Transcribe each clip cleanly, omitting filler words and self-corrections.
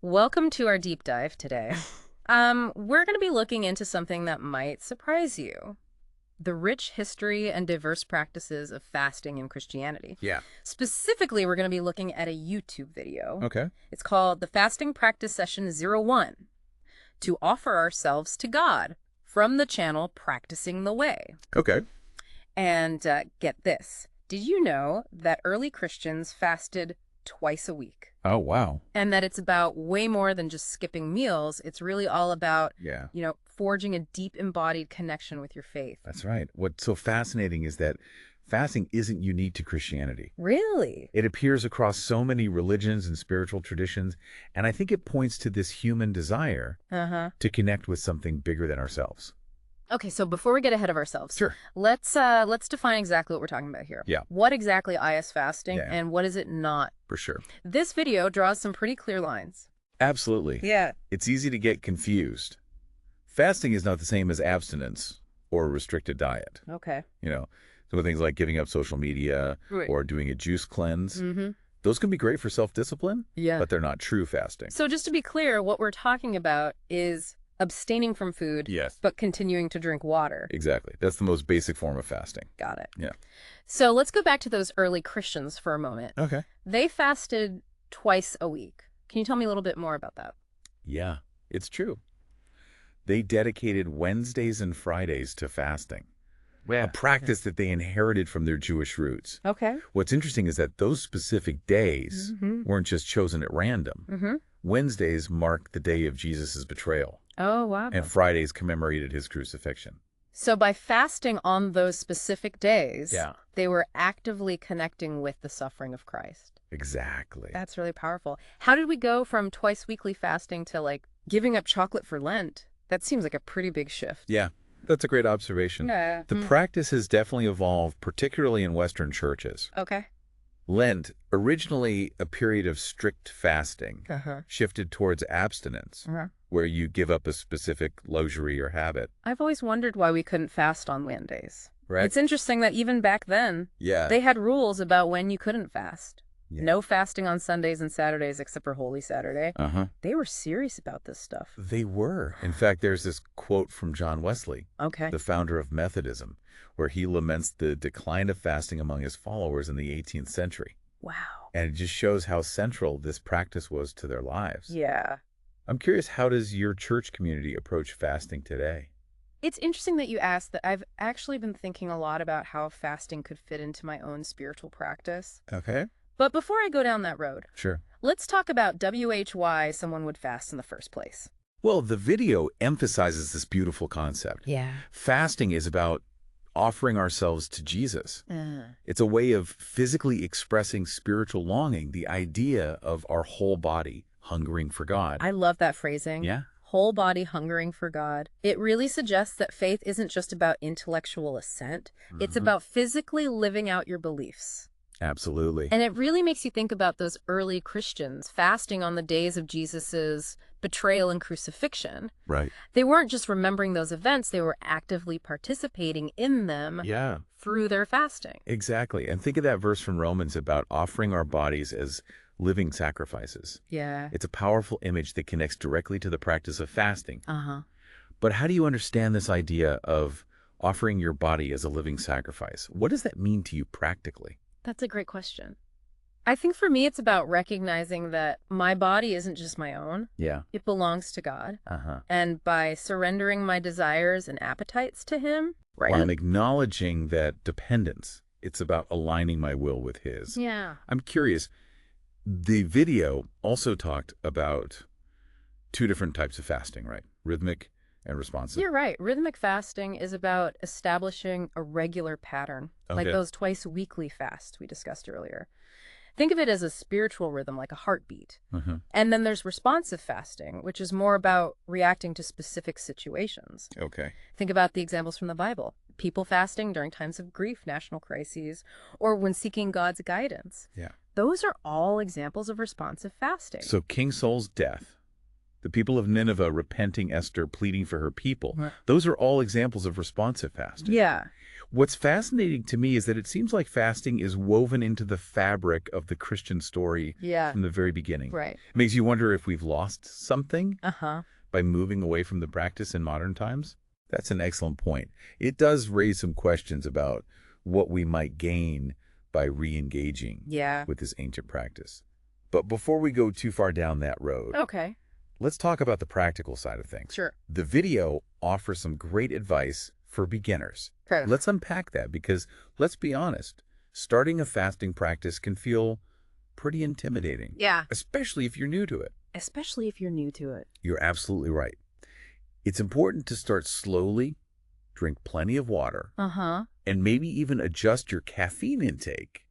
Welcome to our deep dive today. We're going to be looking into something that might surprise you. The rich history and diverse practices of fasting in Christianity. Yeah. Specifically, we're going to be looking at a YouTube video. Okay. It's called the Fasting Practice Session 01, to offer ourselves to God, from the channel Practicing the Way. Okay. And get this. Did you know that early Christians fasted twice a week? Oh, wow. And that it's about way more than just skipping meals. It's really all about, Yeah, forging a deep embodied connection with your faith. that's right. What's so fascinating is that fasting isn't unique to Christianity. Really? It appears across so many religions and spiritual traditions, and I think it points to this human desire Uh-huh. to connect with something bigger than ourselves. Okay, so before we get ahead of ourselves, Sure. let's define exactly what we're talking about here. Yeah. What exactly is fasting Yeah. and what is it not? For sure. This video draws some pretty clear lines. Absolutely. Yeah. It's easy to get confused. Fasting is not the same as abstinence or a restricted diet. Okay. So things like giving up social media Right. or doing a juice cleanse, Mm-hmm. those can be great for self-discipline, Yeah. but they're not true fasting. So just to be clear, what we're talking about is abstaining from food, Yes. but continuing to drink water. Exactly. That's the most basic form of fasting. Got it. Yeah. So let's go back to those early Christians for a moment. Okay. They fasted twice a week. Can you tell me a little bit more about that? Yeah, it's true. They dedicated Wednesdays and Fridays to fasting, a practice that they inherited from their Jewish roots. Okay. What's interesting is that those specific days Mm-hmm. weren't just chosen at random. Mm-hmm. Wednesdays marked the day of Jesus' betrayal, Oh, wow. and Fridays commemorated his crucifixion. So by fasting on those specific days, Yeah. they were actively connecting with the suffering of Christ. Exactly. That's really powerful. How did we go from twice weekly fasting to giving up chocolate for Lent? That seems like a pretty big shift. Yeah, that's a great observation. Yeah. The practice has definitely evolved, particularly in Western churches. Okay. Lent, originally a period of strict fasting, Uh-huh. shifted towards abstinence, where you give up a specific luxury or habit. I've always wondered why we couldn't fast on Mondays. Right? It's interesting that even back then, Yeah. they had rules about when you couldn't fast. Yeah. No fasting on Sundays and Saturdays except for Holy Saturday. Uh-huh. They were serious about this stuff. They were. In fact, there's this quote from John Wesley, Okay. the founder of Methodism, where he laments the decline of fasting among his followers in the 18th century. Wow. And it just shows how central this practice was to their lives. Yeah. I'm curious, how does your church community approach fasting today? It's interesting that you asked that. I've actually been thinking a lot about how fasting could fit into my own spiritual practice. Okay. But before I go down that road, Sure. let's talk about why someone would fast in the first place. Well, the video emphasizes this beautiful concept. Yeah. Fasting is about offering ourselves to Jesus. It's a way of physically expressing spiritual longing, the idea of our whole body hungering for God. I love that phrasing. Yeah. Whole body hungering for God. It really suggests that faith isn't just about intellectual assent. It's Mhm. about physically living out your beliefs. Absolutely. And it really makes you think about those early Christians fasting on the days of Jesus's betrayal and crucifixion. Right. They weren't just remembering those events, they were actively participating in them Yeah, through their fasting. exactly. And think of that verse from Romans about offering our bodies as living sacrifices. Yeah. It's a powerful image that connects directly to the practice of fasting. Uh-huh. But how do you understand this idea of offering your body as a living sacrifice? What does that mean to you practically? That's a great question. I think for me, it's about recognizing that my body isn't just my own. Yeah. It belongs to God. Uh-huh. And by surrendering my desires and appetites to Him, Well, I'm acknowledging that dependence. It's about aligning my will with His. Yeah. I'm curious, the video also talked about two different types of fasting, right? Rhythmic and responsive. You're right. Rhythmic fasting is about establishing a regular pattern, like Okay. those twice weekly fasts we discussed earlier. Think of it as a spiritual rhythm, like a heartbeat. Uh-huh. And then there's responsive fasting, which is more about reacting to specific situations. Okay. Think about the examples from the Bible. People fasting during times of grief, national crises, or when seeking God's guidance. Yeah. Those are all examples of responsive fasting. So King Saul's death The people of Nineveh repenting Esther, pleading for her people. Right. Those are all examples of responsive fasting. Yeah. What's fascinating to me is that it seems like fasting is woven into the fabric of the Christian story Yeah. from the very beginning. Right. It makes you wonder if we've lost something Uh-huh. by moving away from the practice in modern times. That's an excellent point. It does raise some questions about what we might gain by re-engaging Yeah. with this ancient practice. But before we go too far down that road, Okay. let's talk about the practical side of things. Sure. The video offers some great advice for beginners. Okay. Let's unpack that because, let's be honest, starting a fasting practice can feel pretty intimidating. Yeah. Especially if you're new to it. Especially if you're new to it. You're absolutely right. It's important to start slowly, drink plenty of water, Uh-huh. and maybe even adjust your caffeine intake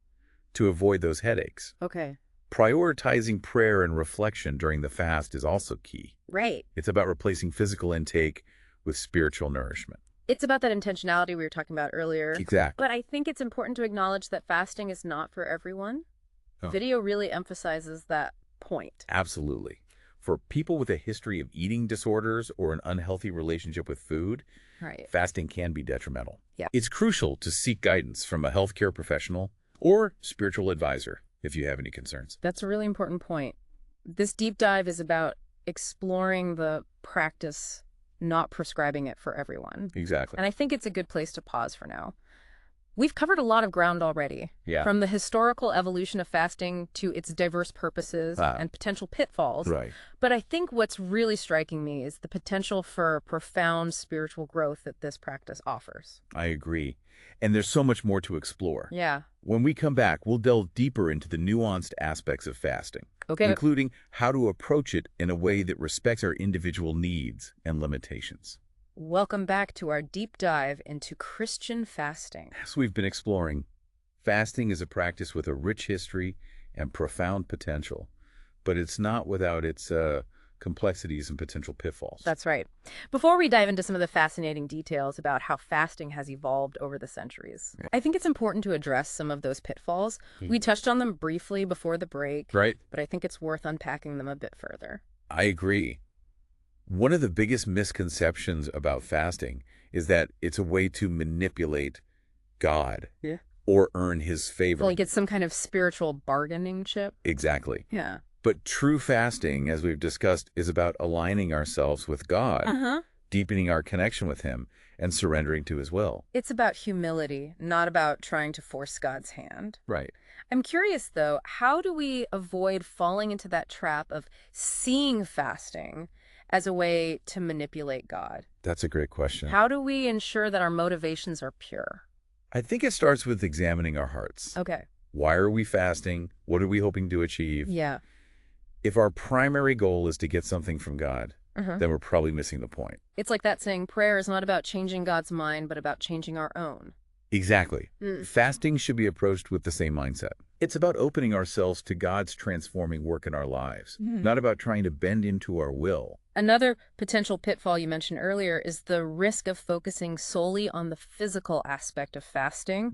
to avoid those headaches. Okay. Prioritizing prayer and reflection during the fast is also key. Right. It's about replacing physical intake with spiritual nourishment. It's about that intentionality we were talking about earlier. Exactly. But I think it's important to acknowledge that fasting is not for everyone. Oh. Video really emphasizes that point. Absolutely. For people with a history of eating disorders or an unhealthy relationship with food, Right. fasting can be detrimental. Yeah. It's crucial to seek guidance from a healthcare professional or spiritual advisor if you have any concerns. That's a really important point. This deep dive is about exploring the practice, not prescribing it for everyone. Exactly. And I think it's a good place to pause for now. We've covered a lot of ground already. Yeah. From the historical evolution of fasting to its diverse purposes and potential pitfalls. Right. But I think what's really striking me is the potential for profound spiritual growth that this practice offers. I agree. And there's so much more to explore. Yeah. When we come back, we'll delve deeper into the nuanced aspects of fasting, Okay. including how to approach it in a way that respects our individual needs and limitations. Welcome back to our deep dive into Christian fasting. As we've been exploring, fasting is a practice with a rich history and profound potential, but it's not without its complexities and potential pitfalls. That's right. Before we dive into some of the fascinating details about how fasting has evolved over the centuries, I think it's important to address some of those pitfalls. We touched on them briefly before the break, Right. but I think it's worth unpacking them a bit further. I agree. One of the biggest misconceptions about fasting is that it's a way to manipulate God or earn his favor. Like it's some kind of spiritual bargaining chip. Exactly. Yeah. But true fasting, as we've discussed, is about aligning ourselves with God, deepening our connection with him, and surrendering to his will. It's about humility, not about trying to force God's hand. Right. I'm curious, though, how do we avoid falling into that trap of seeing fasting as a way to manipulate God? That's a great question. How do we ensure that our motivations are pure? I think it starts with examining our hearts. Okay. Why are we fasting? What are we hoping to achieve? Yeah. If our primary goal is to get something from God, then we're probably missing the point. It's like that saying, prayer is not about changing God's mind, but about changing our own. Exactly. Fasting should be approached with the same mindset. It's about opening ourselves to God's transforming work in our lives, not about trying to bend into our will. Another potential pitfall you mentioned earlier is the risk of focusing solely on the physical aspect of fasting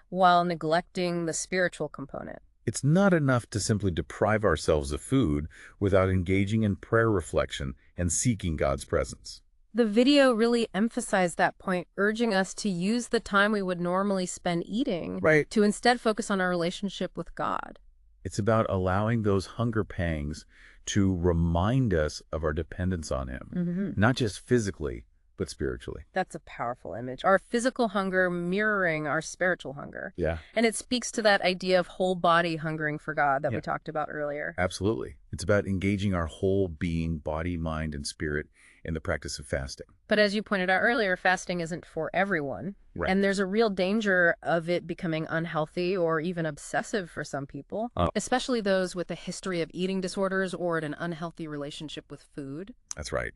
while neglecting the spiritual component. It's not enough to simply deprive ourselves of food without engaging in prayer reflection and seeking God's presence. The video really emphasized that point, urging us to use the time we would normally spend eating to instead focus on our relationship with God. It's about allowing those hunger pangs to remind us of our dependence on him, not just physically, but spiritually. That's a powerful image. Our physical hunger mirroring our spiritual hunger. Yeah. And it speaks to that idea of whole body hungering for God that we talked about earlier. Absolutely. It's about engaging our whole being, body, mind, and spirit in the practice of fasting. But as you pointed out earlier, fasting isn't for everyone. And there's a real danger of it becoming unhealthy or even obsessive for some people, especially those with a history of eating disorders or an unhealthy relationship with food. That's right.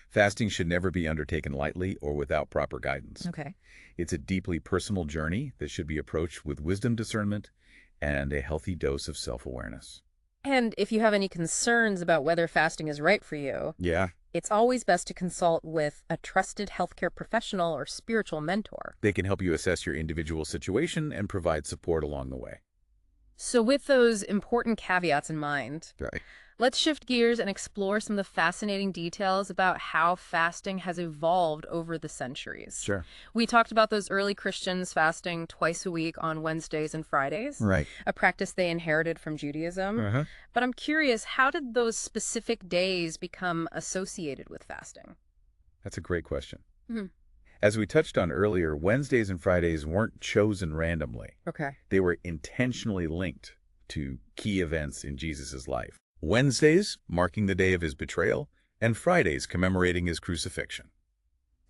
Fasting should never be undertaken lightly or without proper guidance. Okay. It's a deeply personal journey that should be approached with wisdom, discernment, and a healthy dose of self-awareness. And if you have any concerns about whether fasting is right for you, it's always best to consult with a trusted healthcare professional or spiritual mentor. They can help you assess your individual situation and provide support along the way. So with those important caveats in mind, Right. let's shift gears and explore some of the fascinating details about how fasting has evolved over the centuries. Sure. We talked about those early Christians fasting twice a week on Wednesdays and Fridays, Right. a practice they inherited from Judaism. Uh-huh. But I'm curious, how did those specific days become associated with fasting? That's a great question. Hmm. As we touched on earlier, Wednesdays and Fridays weren't chosen randomly. Okay. They were intentionally linked to key events in Jesus' life. Wednesdays, marking the day of his betrayal, and Fridays, commemorating his crucifixion.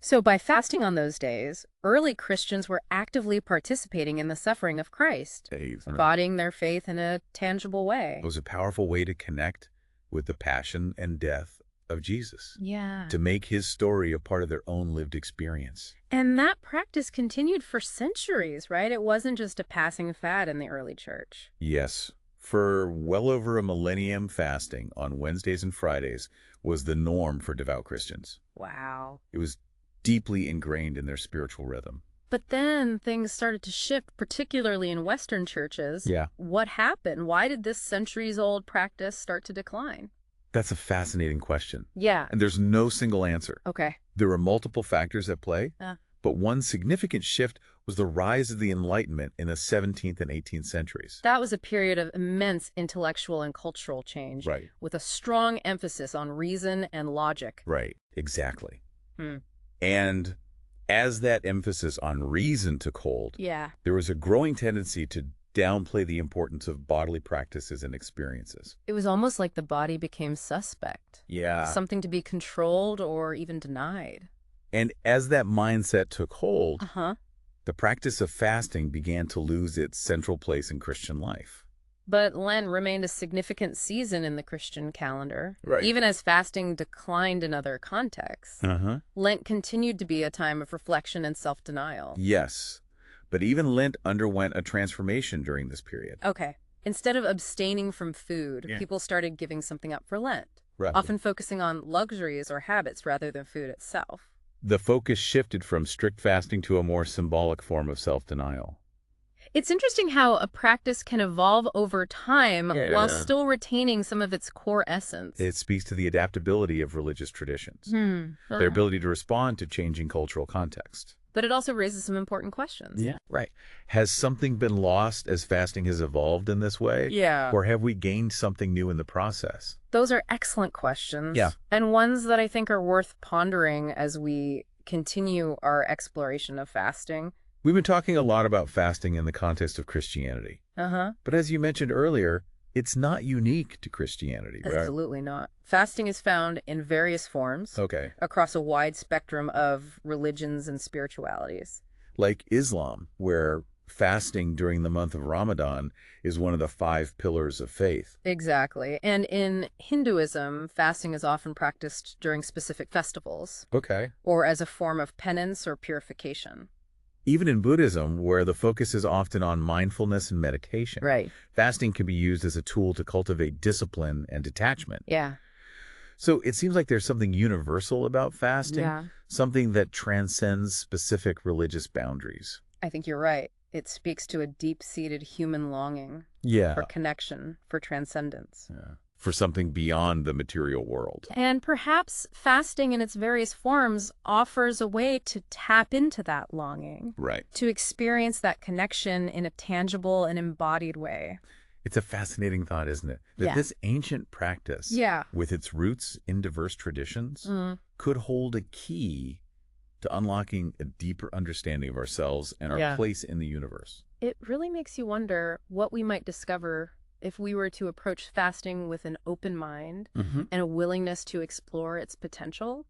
So by fasting on those days, early Christians were actively participating in the suffering of Christ, embodying their faith in a tangible way. It was a powerful way to connect with the passion and death of Jesus. Yeah. To make his story a part of their own lived experience. And that practice continued for centuries, right? It wasn't just a passing fad in the early church. Yes. For well over a millennium, fasting on Wednesdays and Fridays was the norm for devout Christians. Wow. It was deeply ingrained in their spiritual rhythm. But then things started to shift, particularly in Western churches. Yeah. What happened? Why did this centuries-old practice start to decline? That's a fascinating question. Yeah. And there's no single answer. Okay. There are multiple factors at play, but one significant shift was the rise of the Enlightenment in the 17th and 18th centuries. That was a period of immense intellectual and cultural change, Right. with a strong emphasis on reason and logic. Right, exactly. And as that emphasis on reason took hold, there was a growing tendency to downplay the importance of bodily practices and experiences. It was almost like the body became suspect. Yeah. Something to be controlled or even denied. And as that mindset took hold, the practice of fasting began to lose its central place in Christian life. But Lent remained a significant season in the Christian calendar. Right. Even as fasting declined in other contexts, Lent continued to be a time of reflection and self-denial. Yes. But even Lent underwent a transformation during this period. Okay. Instead of abstaining from food, people started giving something up for Lent, often focusing on luxuries or habits rather than food itself. The focus shifted from strict fasting to a more symbolic form of self-denial. It's interesting how a practice can evolve over time while still retaining some of its core essence. It speaks to the adaptability of religious traditions, their ability to respond to changing cultural context. But it also raises some important questions. Yeah, right. Has something been lost as fasting has evolved in this way? Yeah. Or have we gained something new in the process? Those are excellent questions. Yeah. And ones that I think are worth pondering as we continue our exploration of fasting. We've been talking a lot about fasting in the context of Christianity. But as you mentioned earlier, it's not unique to Christianity, right? Absolutely not. Fasting is found in various forms across a wide spectrum of religions and spiritualities. Like Islam, where fasting during the month of Ramadan is one of the 5 pillars of faith. Exactly. And in Hinduism, fasting is often practiced during specific festivals. Or as a form of penance or purification. Even in Buddhism, where the focus is often on mindfulness and meditation, fasting can be used as a tool to cultivate discipline and detachment. Yeah. So it seems like there's something universal about fasting, something that transcends specific religious boundaries. I think you're right. It speaks to a deep-seated human longing for connection, for transcendence. For something beyond the material world. And perhaps fasting in its various forms offers a way to tap into that longing. Right. To experience that connection in a tangible and embodied way. It's a fascinating thought, isn't it? That this ancient practice, with its roots in diverse traditions, could hold a key to unlocking a deeper understanding of ourselves and our place in the universe. It really makes you wonder what we might discover if we were to approach fasting with an open mind and a willingness to explore its potential.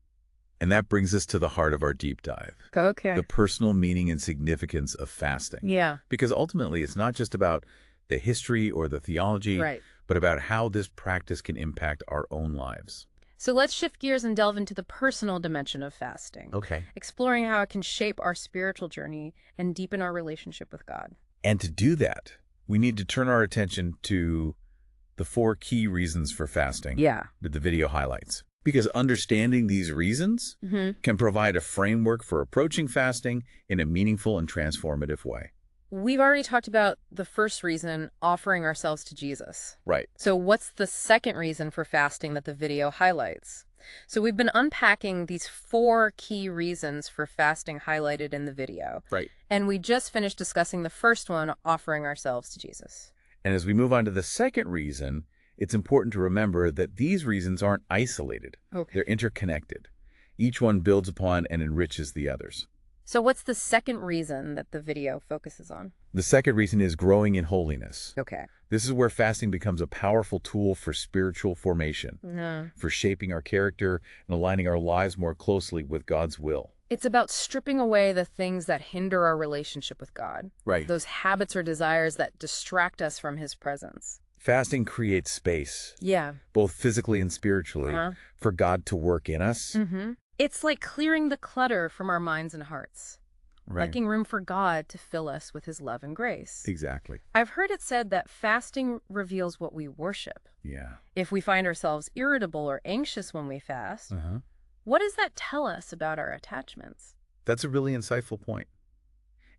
And that brings us to the heart of our deep dive. The personal meaning and significance of fasting. Because ultimately, it's not just about the history or the theology, but about how this practice can impact our own lives. So let's shift gears and delve into the personal dimension of fasting. Exploring how it can shape our spiritual journey and deepen our relationship with God. And to do that, we need to turn our attention to the 4 key reasons for fasting that the video highlights. Because understanding these reasons can provide a framework for approaching fasting in a meaningful and transformative way. We've already talked about the first reason, offering ourselves to Jesus. Right. So what's the second reason for fasting that the video highlights? So we've been unpacking these 4 key reasons for fasting highlighted in the video. Right. And we just finished discussing the first one, offering ourselves to Jesus. And as we move on to the second reason, it's important to remember that these reasons aren't isolated. Okay. They're interconnected. Each one builds upon and enriches the others. So what's the second reason that the video focuses on? The second reason is growing in holiness. Okay. This is where fasting becomes a powerful tool for spiritual formation, for shaping our character and aligning our lives more closely with God's will. It's about stripping away the things that hinder our relationship with God. Right. Those habits or desires that distract us from his presence. Fasting creates space, Yeah. both physically and spiritually, for God to work in us. It's like clearing the clutter from our minds and hearts. Right. Making room for God to fill us with his love and grace. Exactly. I've heard it said that fasting reveals what we worship. Yeah. If we find ourselves irritable or anxious when we fast, what does that tell us about our attachments? That's a really insightful point.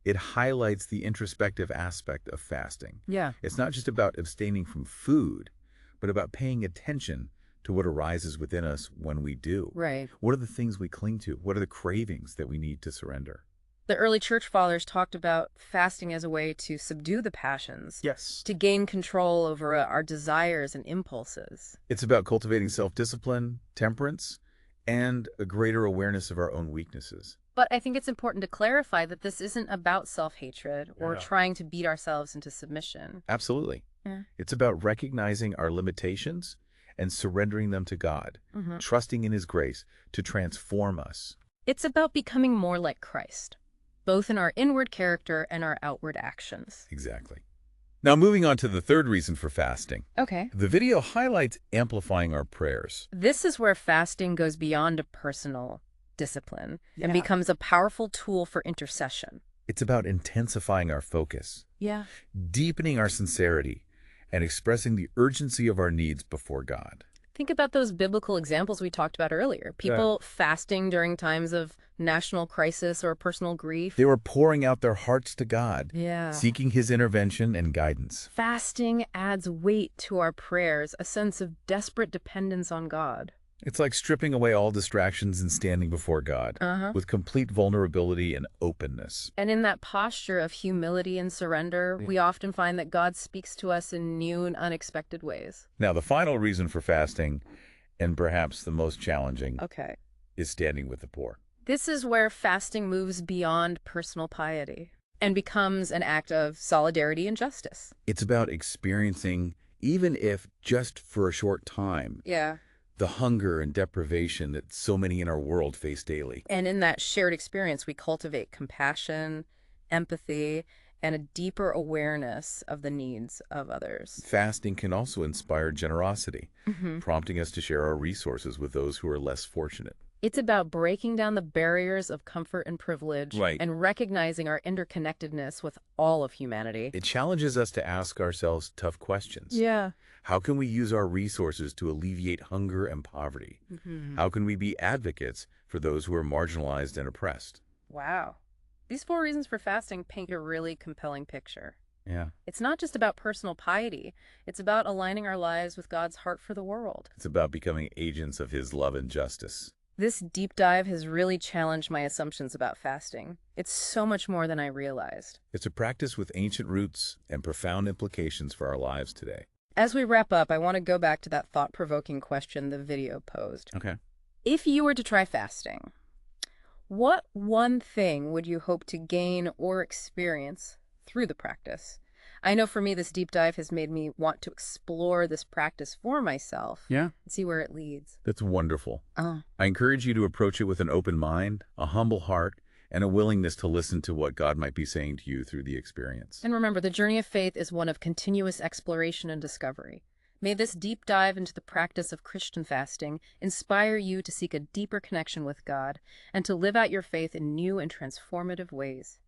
It highlights the introspective aspect of fasting. Yeah. It's not just about abstaining from food, but about paying attention to what arises within us when we do. Right. What are the things we cling to? What are the cravings that we need to surrender? The early church fathers talked about fasting as a way to subdue the passions. Yes. To gain control over our desires and impulses. It's about cultivating self-discipline, temperance, and a greater awareness of our own weaknesses. But I think it's important to clarify that this isn't about self-hatred or trying to beat ourselves into submission. Absolutely. Yeah. It's about recognizing our limitations and surrendering them to God, trusting in his grace to transform us. It's about becoming more like Christ, both in our inward character and our outward actions. Exactly. Now, moving on to the third reason for fasting. Okay. The video highlights amplifying our prayers. This is where fasting goes beyond a personal discipline and becomes a powerful tool for intercession. It's about intensifying our focus, deepening our sincerity, and expressing the urgency of our needs before God. Think about those biblical examples we talked about earlier. People fasting during times of national crisis or personal grief. They were pouring out their hearts to God, Yeah. seeking his intervention and guidance. Fasting adds weight to our prayers, a sense of desperate dependence on God. It's like stripping away all distractions and standing before God with complete vulnerability and openness. And in that posture of humility and surrender, we often find that God speaks to us in new and unexpected ways. Now, the final reason for fasting, and perhaps the most challenging, is standing with the poor. This is where fasting moves beyond personal piety and becomes an act of solidarity and justice. It's about experiencing, even if just for a short time, the hunger and deprivation that so many in our world face daily. And in that shared experience, we cultivate compassion, empathy, and a deeper awareness of the needs of others. Fasting can also inspire generosity, prompting us to share our resources with those who are less fortunate. It's about breaking down the barriers of comfort and privilege and recognizing our interconnectedness with all of humanity. It challenges us to ask ourselves tough questions. Yeah. How can we use our resources to alleviate hunger and poverty? How can we be advocates for those who are marginalized and oppressed? Wow. These 4 reasons for fasting paint a really compelling picture. Yeah. It's not just about personal piety. It's about aligning our lives with God's heart for the world. It's about becoming agents of his love and justice. This deep dive has really challenged my assumptions about fasting. It's so much more than I realized. It's a practice with ancient roots and profound implications for our lives today. As we wrap up, I want to go back to that thought-provoking question the video posed. Okay. If you were to try fasting, what one thing would you hope to gain or experience through the practice? I know for me, this deep dive has made me want to explore this practice for myself and see where it leads. That's wonderful. I encourage you to approach it with an open mind, a humble heart, and a willingness to listen to what God might be saying to you through the experience. And remember, the journey of faith is one of continuous exploration and discovery. May this deep dive into the practice of Christian fasting inspire you to seek a deeper connection with God and to live out your faith in new and transformative ways.